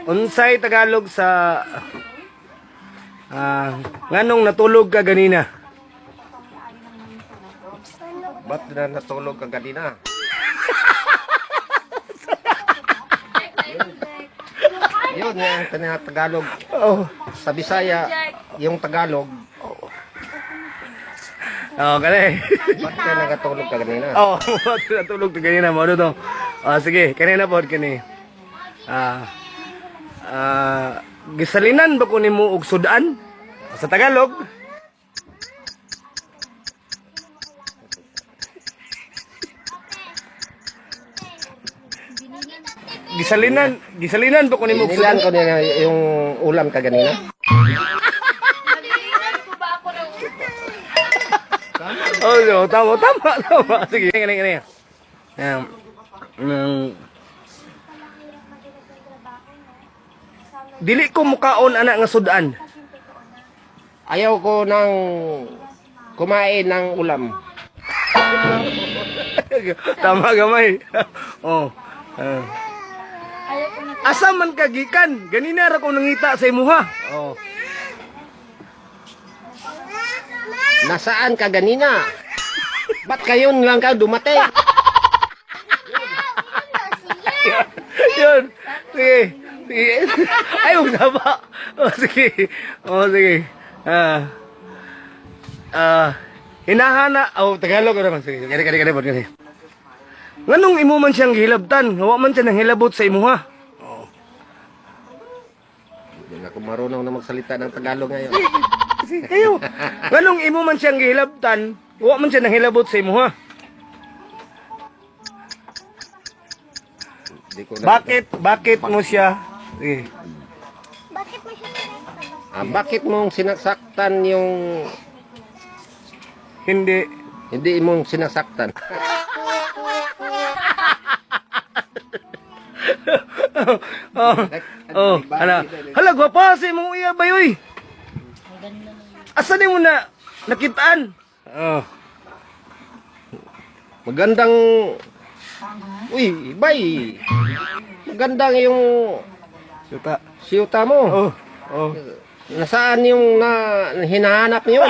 Unsay Tagalog sa nganong natulog ka ganina? Ba't na natulog ka kanina? Yun yung Tagalog. Oh. Sa Bisaya, yung Tagalog. Oh, kani. Ba't ka nagatulog ka kanina? Oh, natulog ka ganina mo to. Oh, sige, kanina pod kani. Gisalinan ba ko nimo og sudan? Sa Tagalog. Gisalinan ba ko nimo og Inilan sudan? ko nila yung ulam ka kanina. Oh, no, tama. Sige, kani. Dili ko mukaon anak nga sudan. Ayaw ko nang kumain ng ulam. Tama gamay. Oh. Asa man kagikan? Ganina ra ko nangita sa imuha. Oh. Nasaan ka ganina? Ba't kayon lang ka dumating? Yun. Sige. Ay, huwag na ba? Sige. Hinahana. Tagalog ko naman. Sige. Kani. Nganong imo man siyang gihilabtan? Hawa man siya nang hilabot sa imuha. Hindi ako marunong na magsalita ng Tagalog ngayon. Kayo. Nganong imo man siyang gihilabtan? Hawa man siya nang hilabot sa imuha. Bakit mo siya? Sige. Bakit mong sinasaktan yung Hindi. mong sinasaktan? Hala, gwapa si mong iya bayoy. Asa ni mo na nakitaan? Magandang... Uy, bay! Magandang yung Suta. siyuta mo. Oh. Nasaan yung hinahanap niyo?